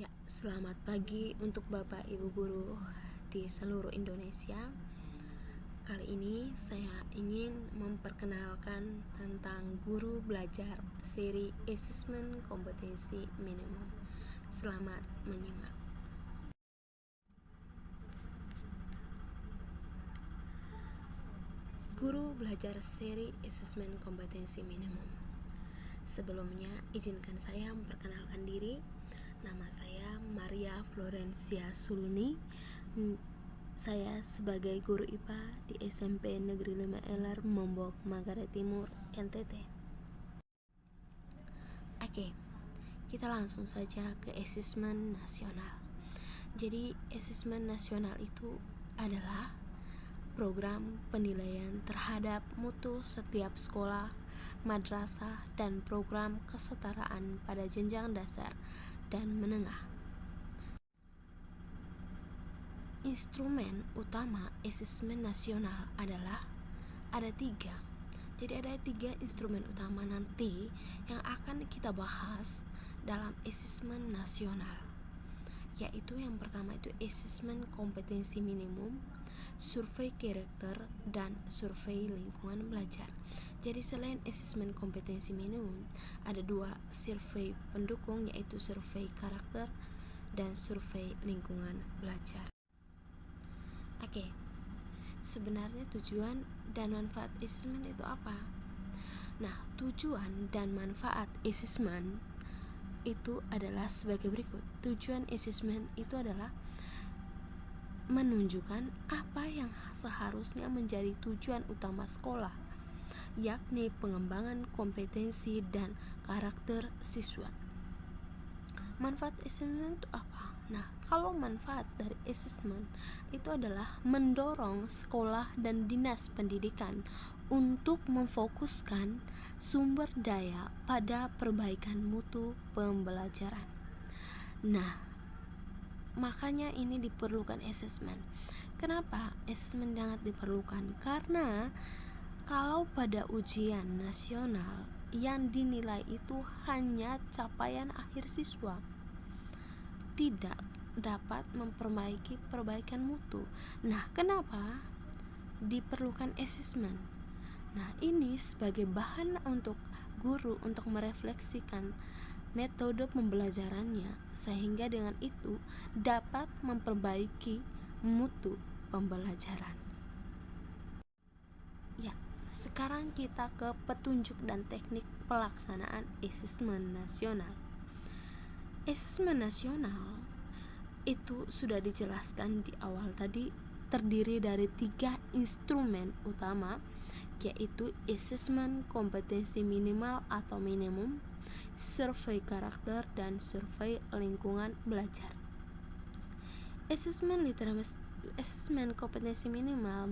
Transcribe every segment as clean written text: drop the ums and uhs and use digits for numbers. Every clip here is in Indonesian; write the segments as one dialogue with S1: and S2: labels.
S1: Ya, selamat pagi untuk Bapak Ibu guru di seluruh Indonesia. Kali ini saya ingin memperkenalkan tentang guru belajar seri Asesmen Kompetensi Minimum. Selamat menyimak. Guru belajar seri Asesmen Kompetensi Minimum. Sebelumnya, izinkan saya memperkenalkan diri. Nama saya Maria Florencia Sulni. Saya sebagai guru IPA di SMP Negeri 5 LR Mombok, Manggarai Timur, NTT. Oke, kita langsung saja ke asesmen nasional. Jadi, asesmen nasional itu adalah program penilaian terhadap mutu setiap sekolah, madrasah, dan program kesetaraan pada jenjang dasar dan menengah. Instrumen utama asesmen nasional adalah ada 3. Jadi ada 3 instrumen utama nanti yang akan kita bahas dalam asesmen nasional, yaitu yang pertama itu asesmen kompetensi minimum, survei karakter, dan survei lingkungan belajar. Jadi selain asesmen kompetensi minimum, ada 2 survei pendukung, yaitu survei karakter dan survei lingkungan belajar. Oke, sebenarnya tujuan dan manfaat asesmen itu apa? Nah, tujuan dan manfaat asesmen itu adalah sebagai berikut. Tujuan asesmen itu adalah menunjukkan apa yang seharusnya menjadi tujuan utama sekolah, yakni pengembangan kompetensi dan karakter siswa. Manfaat asesmen itu apa? Nah, kalau manfaat dari asesmen itu adalah mendorong sekolah dan dinas pendidikan untuk memfokuskan sumber daya pada perbaikan mutu pembelajaran. Nah, makanya ini diperlukan asesmen. Kenapa asesmen sangat diperlukan? Karena kalau pada ujian nasional yang dinilai itu hanya capaian akhir siswa, tidak dapat memperbaiki perbaikan mutu. Nah, kenapa diperlukan asesmen? Nah, ini sebagai bahan untuk guru untuk merefleksikan metode pembelajarannya, sehingga dengan itu dapat memperbaiki mutu pembelajaran. Ya, sekarang kita ke petunjuk dan teknik pelaksanaan asesmen nasional. Asesmen nasional itu sudah dijelaskan di awal tadi, terdiri dari 3 instrumen utama, yaitu asesmen kompetensi minimal atau minimum, survei karakter, dan survei lingkungan belajar. Asesmen kompetensi minimal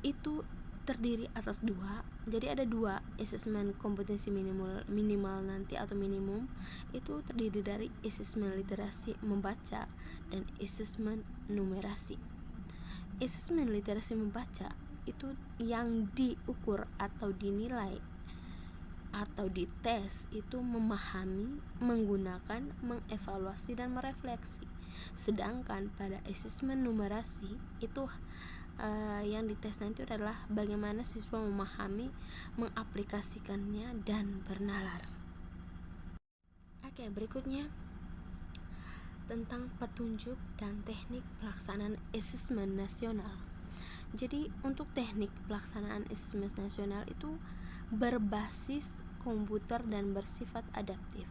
S1: itu terdiri atas 2. Jadi ada 2 asesmen kompetensi minimal nanti atau minimum, itu terdiri dari asesmen literasi membaca dan asesmen numerasi. Asesmen literasi membaca itu yang diukur atau dinilai atau dites itu memahami, menggunakan, mengevaluasi, dan merefleksi. Sedangkan pada asesmen numerasi itu yang dites nanti adalah bagaimana siswa memahami, mengaplikasikannya, dan bernalar. Oke, berikutnya tentang petunjuk dan teknik pelaksanaan asesmen nasional. Jadi untuk teknik pelaksanaan asesmen nasional itu berbasis komputer dan bersifat adaptif.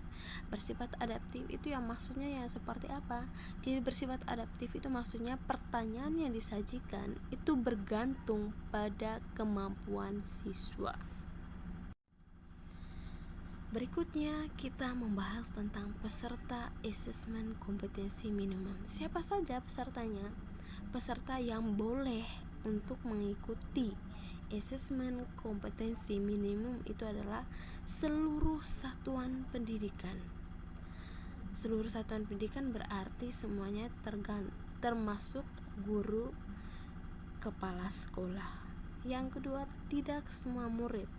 S1: Bersifat adaptif itu yang maksudnya yang seperti apa? Jadi bersifat adaptif itu maksudnya pertanyaan yang disajikan itu bergantung pada kemampuan siswa. Berikutnya kita membahas tentang peserta asesmen kompetensi minimum. Siapa saja pesertanya? Peserta yang boleh untuk mengikuti asesmen kompetensi minimum itu adalah seluruh satuan pendidikan. Seluruh satuan pendidikan berarti semuanya termasuk guru, kepala sekolah. Yang kedua, tidak semua murid.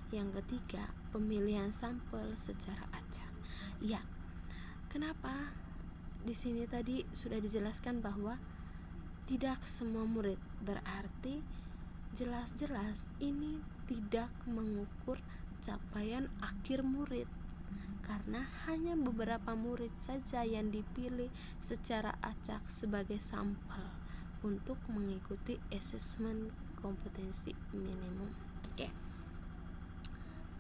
S1: Yang ketiga, pemilihan sampel secara acak. Ya, Kenapa? Di sini tadi sudah dijelaskan bahwa tidak semua murid, berarti jelas-jelas ini tidak mengukur capaian akhir murid, karena hanya beberapa murid saja yang dipilih secara acak sebagai sampel untuk mengikuti asesmen kompetensi minimum. Oke.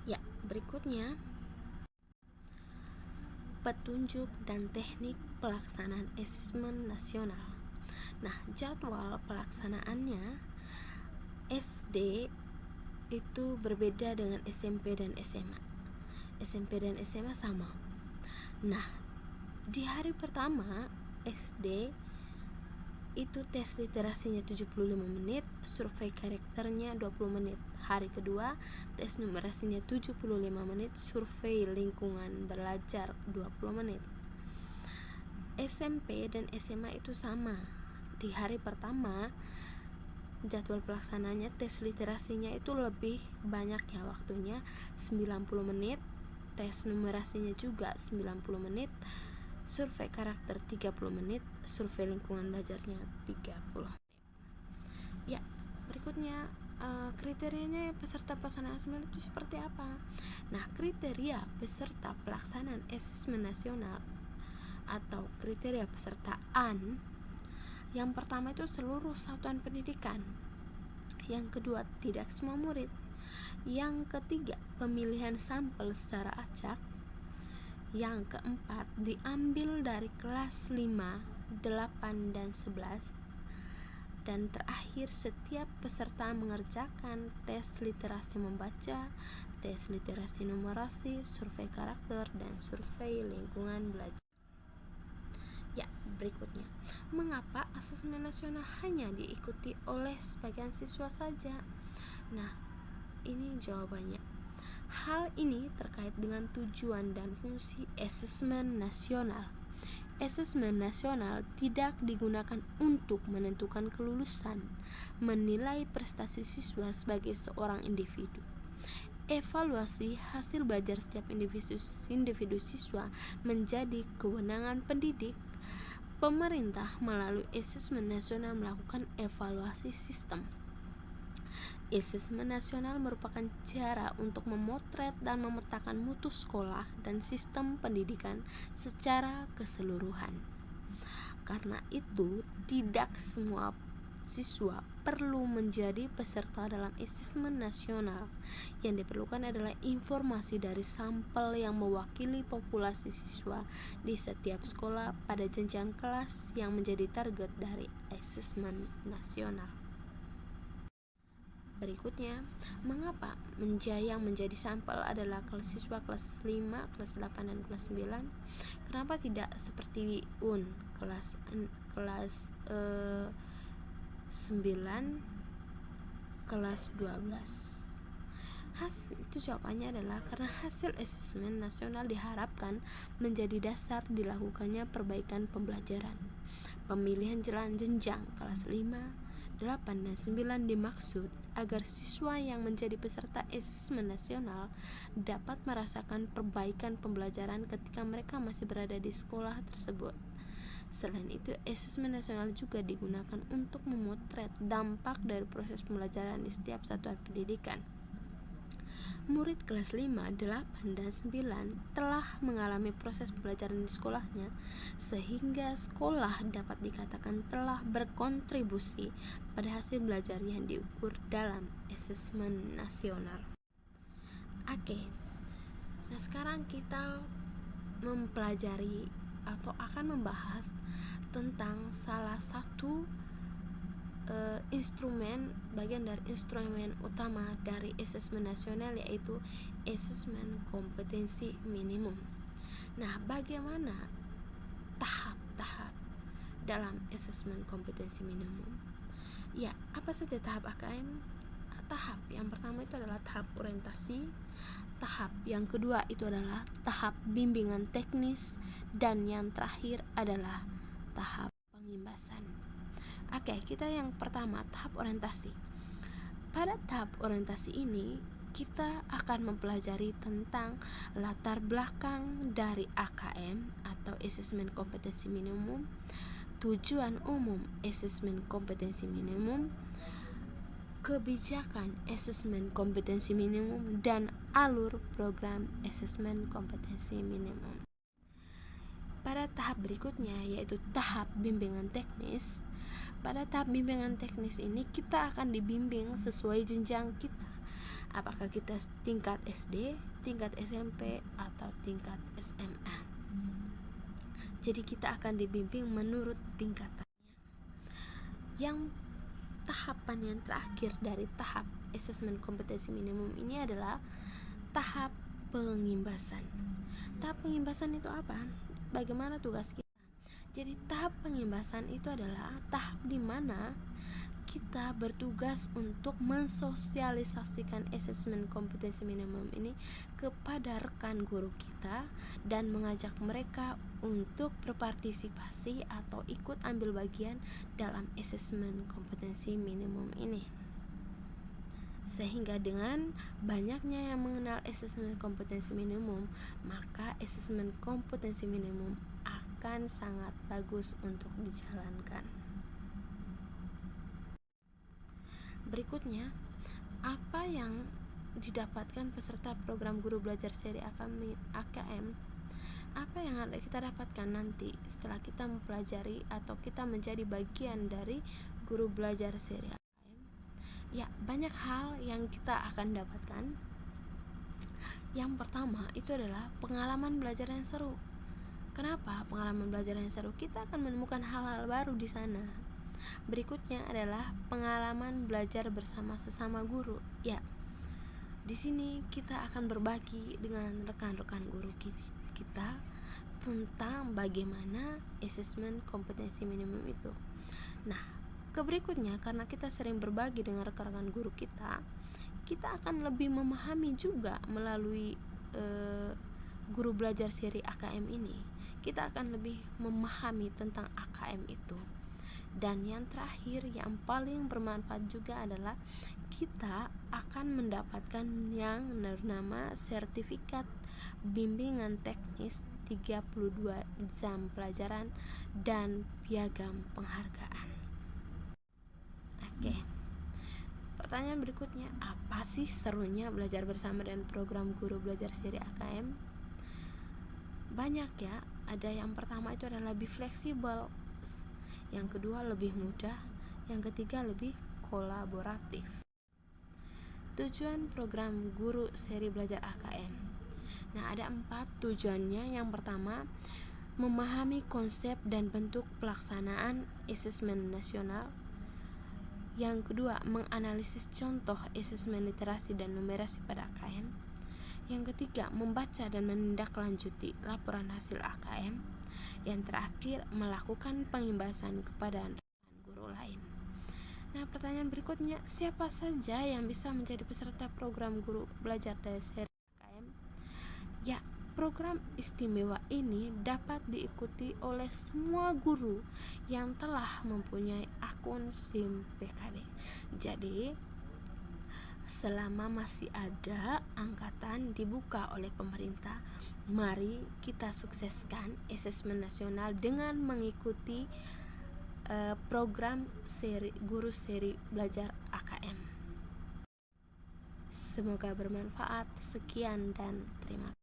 S1: Ya, berikutnya petunjuk dan teknik pelaksanaan asesmen nasional. Nah, jadwal pelaksanaannya SD itu berbeda dengan SMP dan SMA. SMP dan SMA sama. Nah, di hari pertama SD itu tes literasinya 75 menit, survei karakternya 20 menit. Hari kedua tes numerasinya 75 menit, survei lingkungan belajar 20 menit. SMP dan SMA itu sama. Di hari pertama jadwal pelaksananya tes literasinya itu lebih banyak ya waktunya, 90 menit, tes numerasinya juga 90 menit, survei karakter 30 menit, survei lingkungan belajarnya 30. Ya, berikutnya kriterianya peserta pelaksanaan asesmen itu seperti apa? Nah, kriteria peserta pelaksanaan asesmen nasional atau kriteria pesertaan, yang pertama itu seluruh satuan pendidikan, yang kedua tidak semua murid, yang ketiga pemilihan sampel secara acak, yang keempat diambil dari kelas 5, 8, dan 11, dan terakhir setiap peserta mengerjakan tes literasi membaca, tes literasi numerasi, survei karakter, dan survei lingkungan belajar. Ya, berikutnya, mengapa asesmen nasional hanya diikuti oleh sebagian siswa saja? Nah, ini jawabannya. Hal ini terkait dengan tujuan dan fungsi asesmen nasional. Asesmen nasional tidak digunakan untuk menentukan kelulusan, menilai prestasi siswa sebagai seorang individu. Evaluasi hasil belajar setiap individu siswa menjadi kewenangan pendidik. Pemerintah melalui asesmen nasional melakukan evaluasi sistem. Asesmen nasional merupakan cara untuk memotret dan memetakan mutu sekolah dan sistem pendidikan secara keseluruhan. Karena itu, tidak semua siswa perlu menjadi peserta dalam asesmen nasional. Yang diperlukan adalah informasi dari sampel yang mewakili populasi siswa di setiap sekolah pada jenjang kelas yang menjadi target dari asesmen nasional. Berikutnya, mengapa yang menjadi sampel adalah siswa kelas 5, kelas 8, dan kelas 9? Kenapa tidak seperti kelas 9, kelas 12? Itu jawabannya adalah karena hasil asesmen nasional diharapkan menjadi dasar dilakukannya perbaikan pembelajaran. Pemilihan jalan jenjang kelas 5, 8, dan 9 dimaksud agar siswa yang menjadi peserta asesmen nasional dapat merasakan perbaikan pembelajaran ketika mereka masih berada di sekolah tersebut. Selain itu, asesmen nasional juga digunakan untuk memotret dampak dari proses pembelajaran di setiap satuan pendidikan. Murid kelas 5, 8, dan 9 telah mengalami proses pembelajaran di sekolahnya, sehingga sekolah dapat dikatakan telah berkontribusi pada hasil belajar yang diukur dalam asesmen nasional. Oke, nah sekarang kita mempelajari atau akan membahas tentang salah satu bagian dari instrumen utama dari asesmen nasional, yaitu asesmen kompetensi minimum. Nah, bagaimana tahap-tahap dalam asesmen kompetensi minimum? Ya, apa saja tahap AKM? Tahap yang pertama itu adalah tahap orientasi, tahap yang kedua itu adalah tahap bimbingan teknis, dan yang terakhir adalah tahap pengimbasan. Oke, kita yang pertama, tahap orientasi. Pada tahap orientasi ini, kita akan mempelajari tentang latar belakang dari AKM atau Asesmen Kompetensi Minimum, tujuan umum Asesmen Kompetensi Minimum, kebijakan Asesmen Kompetensi Minimum, dan alur program Asesmen Kompetensi Minimum. Pada tahap berikutnya, yaitu tahap bimbingan teknis. Pada tahap bimbingan teknis ini kita akan dibimbing sesuai jenjang kita. Apakah kita tingkat SD, tingkat SMP, atau tingkat SMA. Jadi kita akan dibimbing menurut tingkatannya. Yang tahapan yang terakhir dari tahap Asesmen Kompetensi Minimum ini adalah tahap pengimbasan. Tahap pengimbasan itu apa? Bagaimana tugas kita? Jadi tahap pengimbasan itu adalah tahap di mana kita bertugas untuk mensosialisasikan Asesmen Kompetensi Minimum ini kepada rekan guru kita dan mengajak mereka untuk berpartisipasi atau ikut ambil bagian dalam Asesmen Kompetensi Minimum ini. Sehingga dengan banyaknya yang mengenal Asesmen Kompetensi Minimum, maka Asesmen Kompetensi Minimum akan sangat bagus untuk dijalankan. Berikutnya, apa yang didapatkan peserta program guru belajar seri AKM? Apa yang kita dapatkan nanti setelah kita mempelajari atau kita menjadi bagian dari guru belajar seri AKM? Ya, banyak hal yang kita akan dapatkan. Yang pertama itu adalah pengalaman belajar yang seru. Kenapa pengalaman belajar yang seru? Kita akan menemukan hal-hal baru di sana. Berikutnya adalah pengalaman belajar bersama sesama guru. Ya, di sini kita akan berbagi dengan rekan-rekan guru kita tentang bagaimana Asesmen Kompetensi Minimum itu. Nah, berikutnya karena kita sering berbagi dengan rekan-rekan guru kita akan lebih memahami juga melalui guru belajar seri AKM ini. Kita akan lebih memahami tentang AKM itu. Dan yang terakhir, yang paling bermanfaat juga adalah kita akan mendapatkan yang bernama sertifikat bimbingan teknis 32 jam pelajaran dan piagam penghargaan. Oke. Pertanyaan berikutnya, apa sih serunya belajar bersama dan program guru belajar seri AKM? Banyak ya. Ada yang pertama itu adalah lebih fleksibel, yang kedua lebih mudah, yang ketiga lebih kolaboratif. Tujuan program guru seri belajar AKM. Nah, ada 4 tujuannya. Yang pertama, memahami konsep dan bentuk pelaksanaan asesmen nasional. Yang kedua, menganalisis contoh asesmen literasi dan numerasi pada AKM. Yang ketiga, membaca dan menindaklanjuti laporan hasil AKM. Yang terakhir, melakukan pengimbasan kepada rekan guru lain. Nah, pertanyaan berikutnya, siapa saja yang bisa menjadi peserta program guru belajar dari seri AKM? Ya, program istimewa ini dapat diikuti oleh semua guru yang telah mempunyai akun SIM PKB. Jadi, selama masih ada angkatan dibuka oleh pemerintah, mari kita sukseskan asesmen nasional dengan mengikuti program guru seri belajar AKM. Semoga bermanfaat. Sekian dan terima kasih.